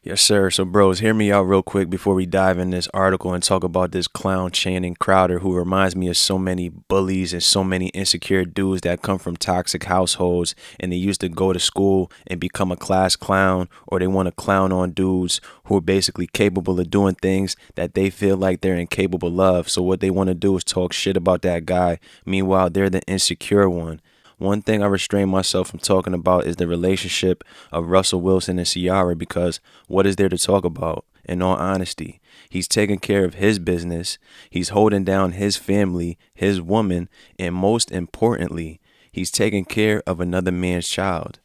Yes, sir. So, bros, hear me out real quick before we dive in this article and talk about this clown Channing Crowder, who reminds me of so many bullies and so many insecure dudes that come from toxic households and they used to go to school and become a class clown, or they want to clown on dudes who are basically capable of doing things that they feel like they're incapable of. So, what they want to do is talk shit about that guy. Meanwhile, they're the insecure one. One thing I restrain myself from talking about is the relationship of Russell Wilson and Ciara because what is there to talk about? In all honesty, he's taking care of his business, he's holding down his family, his woman, and most importantly, he's taking care of another man's child.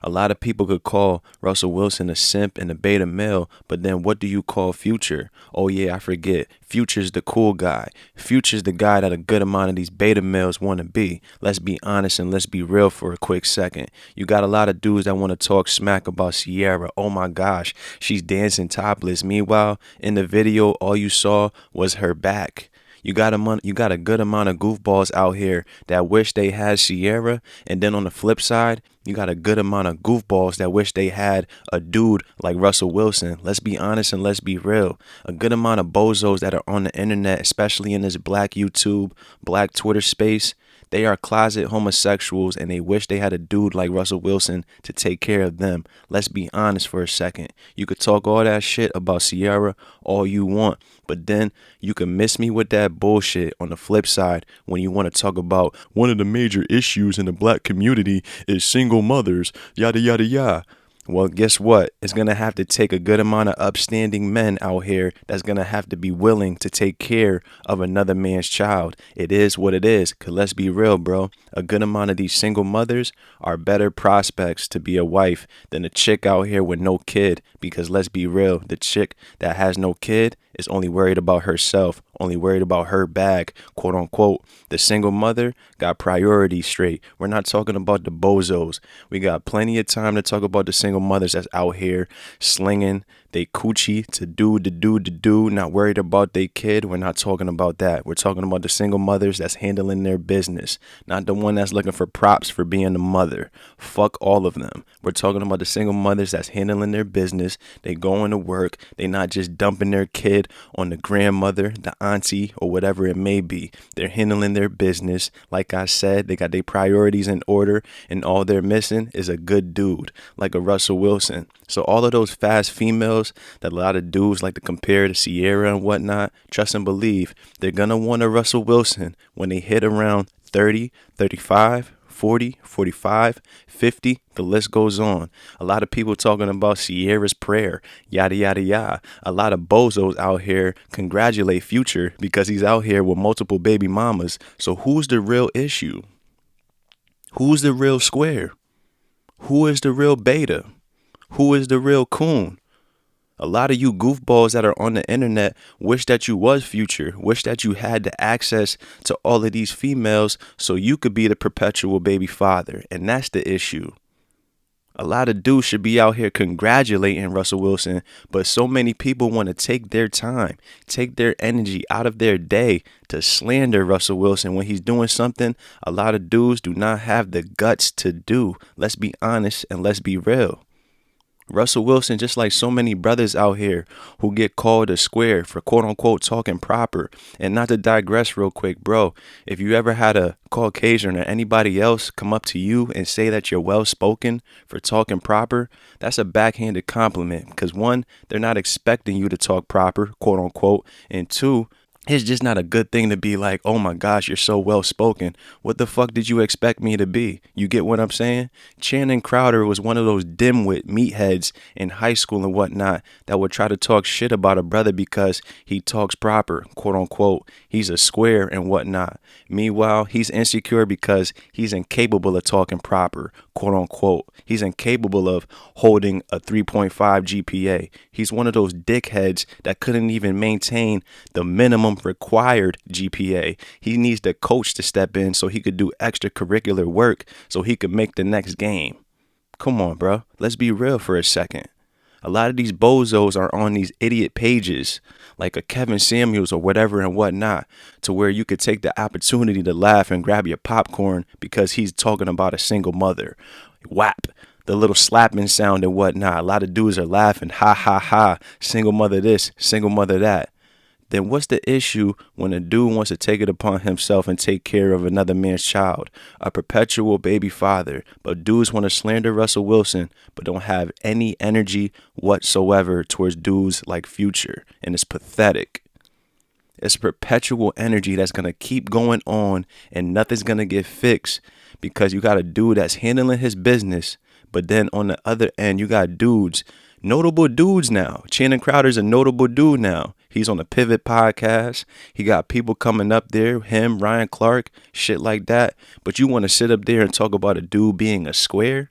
A lot of people could call Russell Wilson a simp and a beta male, but then what do you call Future? Oh yeah, I forget. Future's the cool guy. Future's the guy that a good amount of these beta males want to be. Let's be honest and let's be real for a quick second. You got a lot of dudes that want to talk smack about Ciara. Oh my gosh, she's dancing topless. Meanwhile, in the video, all you saw was her back. You got a good amount of goofballs out here that wish they had Ciara, and then on the flip side, you got a good amount of goofballs that wish they had a dude like Russell Wilson. Let's be honest and let's be real. A good amount of bozos that are on the internet, especially in this black YouTube, black Twitter space, they are closet homosexuals and they wish they had a dude like Russell Wilson to take care of them. Let's be honest for a second. You could talk all that shit about Ciara all you want, but then you can miss me with that bullshit on the flip side when you want to talk about one of the major issues in the black community is single mothers, yada yada yada. Well, guess what? It's going to have to take a good amount of upstanding men out here that's going to have to be willing to take care of another man's child. It is what it is. Because let's be real, bro. A good amount of these single mothers are better prospects to be a wife than a chick out here with no kid. Because let's be real, the chick that has no kid is only worried about herself, only worried about her bag, quote unquote. The single mother got priorities straight. We're not talking about the bozos. We got plenty of time to talk about the single mothers that's out here slinging they coochie to do, not worried about their kid. We're not talking about that. We're talking about the single mothers that's handling their business, not the one that's looking for props for being a mother. Fuck all of them. We're talking about the single mothers that's handling their business. They going to work. They not just dumping their kid on the grandmother, the auntie, or whatever it may be. They're handling their business. Like I said, they got their priorities in order, and all they're missing is a good dude, like a Russell Wilson. So all of those fast females that a lot of dudes like to compare to Ciara and whatnot, trust and believe, they're going to want a Russell Wilson when they hit around 30, 35, 40, 45, 50, the list goes on. A lot of people talking about Ciara's prayer, yada, yada, yada. A lot of bozos out here congratulate Future because he's out here with multiple baby mamas. So who's the real issue? Who's the real square? Who is the real beta? Who is the real coon? A lot of you goofballs that are on the internet wish that you was Future, wish that you had the access to all of these females so you could be the perpetual baby father. And that's the issue. A lot of dudes should be out here congratulating Russell Wilson, but so many people want to take their time, take their energy out of their day to slander Russell Wilson when he's doing something a lot of dudes do not have the guts to do. Let's be honest and let's be real. Russell Wilson, just like so many brothers out here who get called a square for quote unquote talking proper. And not to digress real quick, bro, if you ever had a Caucasian or anybody else come up to you and say that you're well spoken for talking proper, that's a backhanded compliment. Because one, they're not expecting you to talk proper, quote unquote. And two, it's just not a good thing to be like, oh my gosh, you're so well spoken. What the fuck did you expect me to be? You get what I'm saying? Channing Crowder was one of those dimwit meatheads in high school and whatnot that would try to talk shit about a brother because he talks proper, quote unquote. He's a square and whatnot. Meanwhile, he's insecure because he's incapable of talking proper, quote unquote. He's incapable of holding a 3.5 GPA. He's one of those dickheads that couldn't even maintain the minimum required GPA. He needs the coach to step in so he could do extracurricular work so he could make the next game. Come on, bro. Let's be real for a second. A lot of these bozos are on these idiot pages like a Kevin Samuels or whatever and whatnot to where you could take the opportunity to laugh and grab your popcorn because he's talking about a single mother. WAP. the little slapping sound and whatnot. A lot of dudes are laughing, ha ha ha, single mother this, single mother that. Then what's the issue when a dude wants to take it upon himself and take care of another man's child, a perpetual baby father? But dudes want to slander Russell Wilson, but don't have any energy whatsoever towards dudes like Future, and it's pathetic. It's perpetual energy that's going to keep going on, and nothing's going to get fixed because you got a dude that's handling his business, but then on the other end, you got dudes, notable dudes now. Channing Crowder's a notable dude now. He's on the Pivot podcast. He got people coming up there, him, Ryan Clark, shit like that. But you want to sit up there and talk about a dude being a square?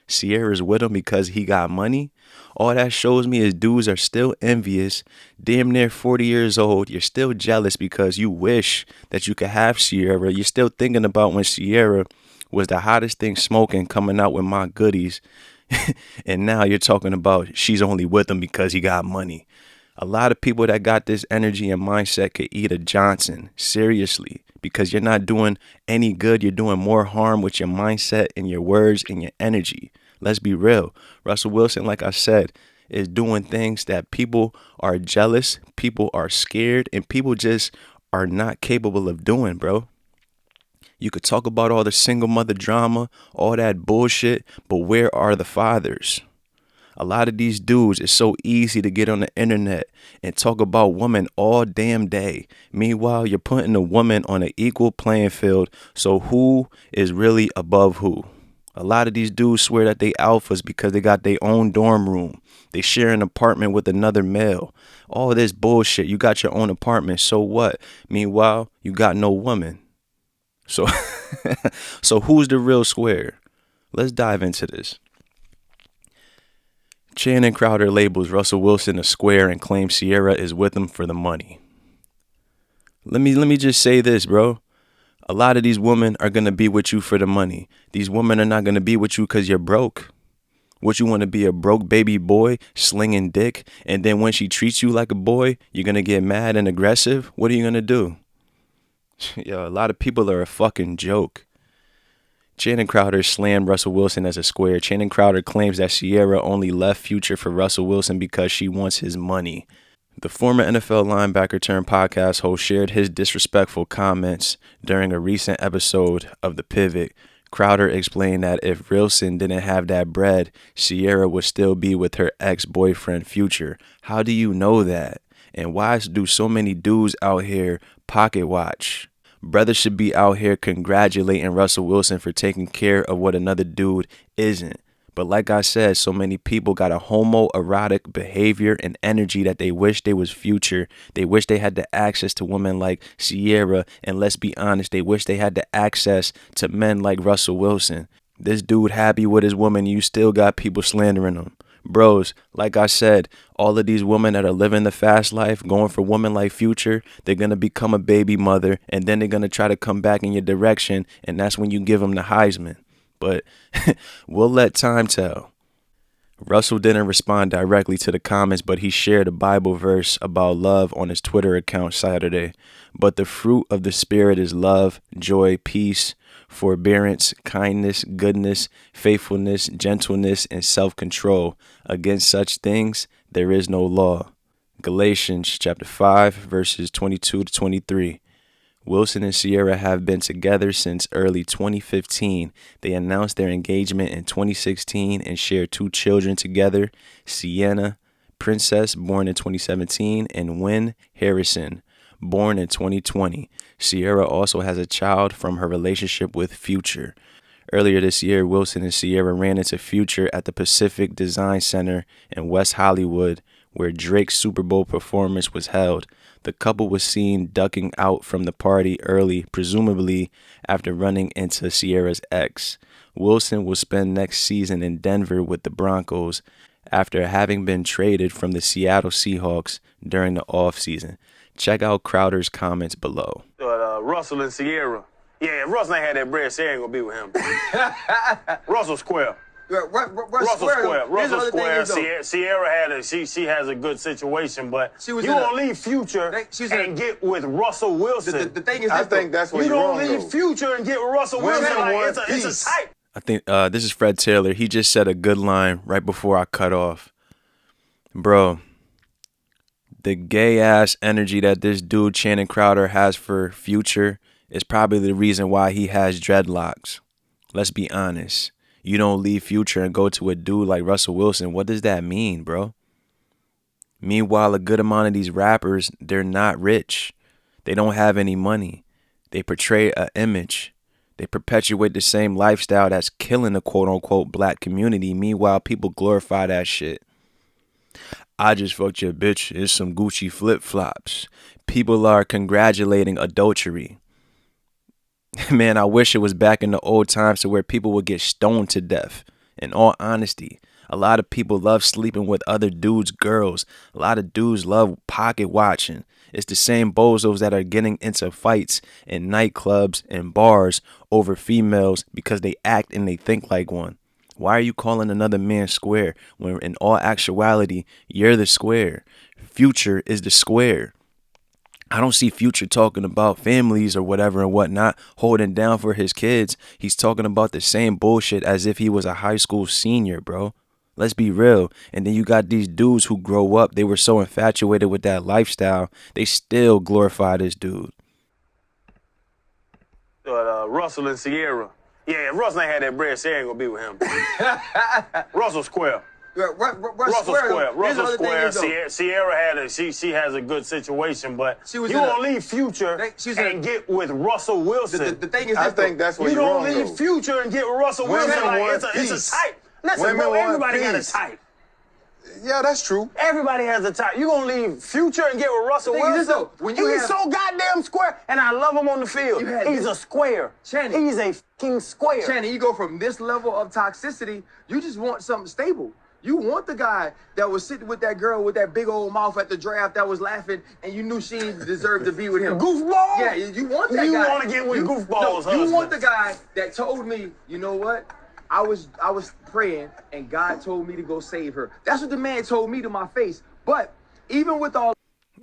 Ciara's with him because he got money? All that shows me is dudes are still envious, damn near 40 years old. You're still jealous because you wish that you could have Ciara. You're still thinking about when Ciara was the hottest thing smoking, coming out with my goodies. And now you're talking about she's only with him because he got money. A lot of people that got this energy and mindset could eat a Johnson, seriously, because you're not doing any good. You're doing more harm with your mindset and your words and your energy. Let's be real. Russell Wilson, like I said, is doing things that people are jealous, people are scared, and people just are not capable of doing, bro. You could talk about all the single mother drama, all that bullshit, but where are the fathers? A lot of these dudes, it's so easy to get on the internet and talk about women all damn day. Meanwhile, you're putting a woman on an equal playing field. So who is really above who? A lot of these dudes swear that they alphas because they got their own dorm room. They share an apartment with another male. All this bullshit. You got your own apartment. So what? Meanwhile, you got no woman. So, so who's the real square? Let's dive into this. Channing Crowder labels Russell Wilson a square and claims Ciara is with him for the money. Let me just say this, bro. A lot of these women are going to be with you for the money. These women are not going to be with you because you're broke. What, you want to be a broke baby boy slinging dick, and then when she treats you like a boy, you're going to get mad and aggressive? What are you going to do? Yo, a lot of people are a fucking joke. Channing Crowder slammed Russell Wilson as a square. Channing Crowder claims that Ciara only left Future for Russell Wilson because she wants his money. The former NFL linebacker turned podcast host shared his disrespectful comments during a recent episode of The Pivot. Crowder explained that if Wilson didn't have that bread, Ciara would still be with her ex-boyfriend Future. How do you know that? And why do so many dudes out here pocket watch? Brothers should be out here congratulating Russell Wilson for taking care of what another dude isn't. But like I said, so many people got a homoerotic behavior and energy that they wish they was Future. They wish they had the access to women like Ciara. And let's be honest, they wish they had the access to men like Russell Wilson. This dude happy with his woman, you still got people slandering him. Bros, like I said, all of these women that are living the fast life, going for women like Future, they're going to become a baby mother, and then they're going to try to come back in your direction, and that's when you give them the Heisman. But we'll let time tell. Russell didn't respond directly to the comments, but he shared a Bible verse about love on his Twitter account Saturday. But the fruit of the Spirit is love, joy, peace, forbearance, kindness, goodness, faithfulness, gentleness, and self-control. Against such things there is no law. Galatians chapter 5, verses 22 to 23. Wilson and Ciara have been together since early 2015. They announced their engagement in 2016 and share 2 children together, Sienna Princess, born in 2017, and Wynn Harrison, born in 2020. Ciara also has a child from her relationship with Future. Earlier this year, Wilson and Ciara ran into Future at the Pacific Design Center in West Hollywood, where Drake's Super Bowl performance was held. The couple was seen ducking out from the party early, presumably after running into Ciara's ex. Wilson will spend next season in Denver with the Broncos after having been traded from the Seattle Seahawks during the offseason. Check out Crowder's comments below. Russell and Ciara. Yeah, if Russell ain't had that bread, Ciara ain't gonna be with him. Russell square. Russell square. Ciara had she has a good situation, but you don't leave Future and get with Russell Wilson. The thing is, I think that's what you don't leave Future and get with Russell Wilson. Like, it's a type. I think this is Fred Taylor. He just said a good line right before I cut off. Bro, the gay ass energy that this dude Channing Crowder has for Future is probably the reason why he has dreadlocks. Let's be honest. You don't leave Future and go to a dude like Russell Wilson. What does that mean, bro? Meanwhile, a good amount of these rappers, they're not rich. They don't have any money. They portray an image. They perpetuate the same lifestyle that's killing the quote-unquote black community. Meanwhile, people glorify that shit. I just fucked your bitch. It's some Gucci flip-flops. People are congratulating adultery. Man, I wish it was back in the old times to where people would get stoned to death. In all honesty, a lot of people love sleeping with other dudes' girls. A lot of dudes love pocket watching. It's the same bozos that are getting into fights in nightclubs and bars over females because they act and they think like one. Why are you calling another man square when in all actuality, you're the square? Future is the square. I don't see Future talking about families or whatever and whatnot, holding down for his kids. He's talking about the same bullshit as if he was a high school senior, bro. Let's be real. And then you got these dudes who grow up. They were so infatuated with that lifestyle. They still glorify this dude. Russell and Sierra. Yeah, if Russell ain't had that bread, Sierra ain't gonna be with him. Russell Square. Russell Square. Russell Square. Sierra had she has a good situation, but you don't leave Future and get with Russell Wilson. The thing is, I think that's what you don't leave Future and get with Russell Wilson. Like, it's a type. Listen, bro, everybody got a type. Yeah, that's true. Everybody has a type. You gonna leave Future and get with Russell Wilson? He's so goddamn square, and I love him on the field. He's a square. Channing, he's a fucking square. Channing, you go from this level of toxicity, you just want something stable. You want the guy that was sitting with that girl with that big old mouth at the draft that was laughing, and you knew she deserved to be with him. Goofball? Yeah, you want that guy. You want to get with Goofball's husband. You want the guy that told me, you know what? I was praying, and God told me to go save her. That's what the man told me to my face. But even with all...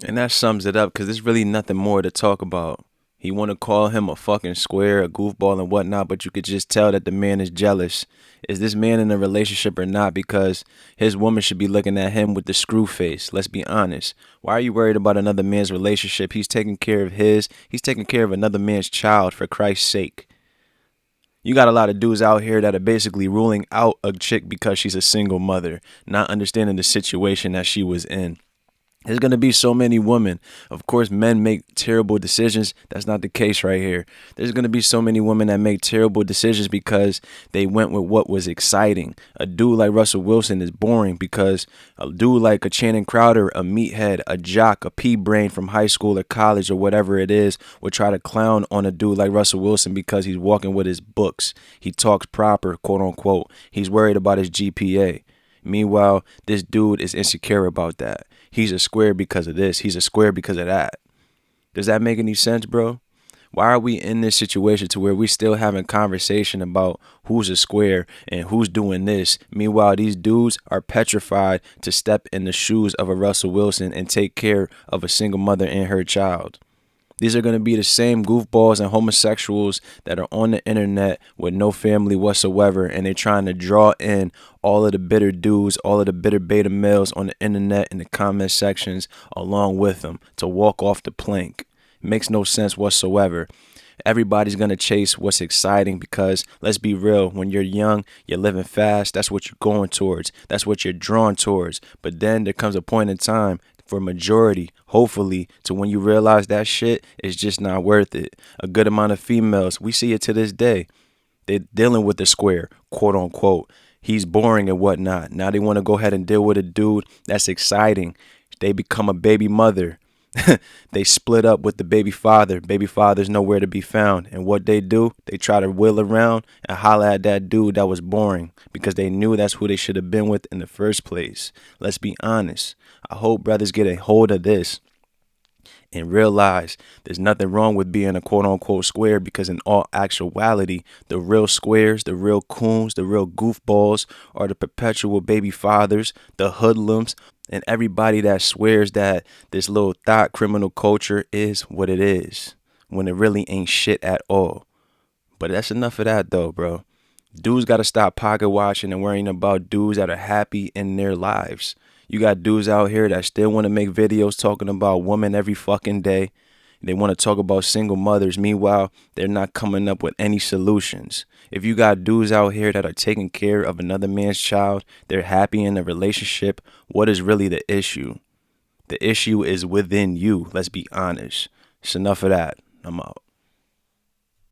And that sums it up, because there's really nothing more to talk about. He want to call him a fucking square, a goofball and whatnot, but you could just tell that the man is jealous. Is this man in a relationship or not? Because his woman should be looking at him with the screw face. Let's be honest. Why are you worried about another man's relationship? He's taking care of his. He's taking care of another man's child, for Christ's sake. You got a lot of dudes out here that are basically ruling out a chick because she's a single mother, not understanding the situation that she was in. There's going to be so many women. Of course, men make terrible decisions. That's not the case right here. There's going to be so many women that make terrible decisions because they went with what was exciting. A dude like Russell Wilson is boring because a dude like a Channing Crowder, a meathead, a jock, a pea-brain from high school or college or whatever it is, would try to clown on a dude like Russell Wilson because he's walking with his books. He talks proper, quote unquote. He's worried about his GPA. Meanwhile, this dude is insecure about that. He's a square because of this. He's a square because of that. Does that make any sense, bro? Why are we in this situation to where we still having conversation about who's a square and who's doing this? Meanwhile, these dudes are petrified to step in the shoes of a Russell Wilson and take care of a single mother and her child. These are going to be the same goofballs and homosexuals that are on the internet with no family whatsoever, and they're trying to draw in all of the bitter dudes, all of the bitter beta males on the internet in the comment sections along with them to walk off the plank. It makes no sense whatsoever. Everybody's going to chase what's exciting because, let's be real, when you're young, you're living fast. That's what you're going towards. That's what you're drawn towards. But then there comes a point in time for majority, hopefully, to when you realize that shit is just not worth it. A good amount of females, we see it to this day. They're dealing with the square, quote unquote. He's boring and whatnot. Now they want to go ahead and deal with a dude that's exciting. They become a baby mother. They split up with the baby father. Baby father's nowhere to be found. And what they do, they try to wheel around and holler at that dude that was boring because they knew that's who they should have been with in the first place. Let's be honest. I hope brothers get a hold of this and realize there's nothing wrong with being a quote-unquote square, because in all actuality, the real squares, the real coons, the real goofballs are the perpetual baby fathers, the hoodlums, and everybody that swears that this little thought criminal culture is what it is when it really ain't shit at all. But that's enough of that though, bro. Dudes got to stop pocket watching and worrying about dudes that are happy in their lives. You got dudes out here that still want to make videos talking about women every fucking day. They want to talk about single mothers. Meanwhile, they're not coming up with any solutions. If you got dudes out here that are taking care of another man's child, they're happy in a relationship, what is really the issue? The issue is within you. Let's be honest. It's enough of that. I'm out.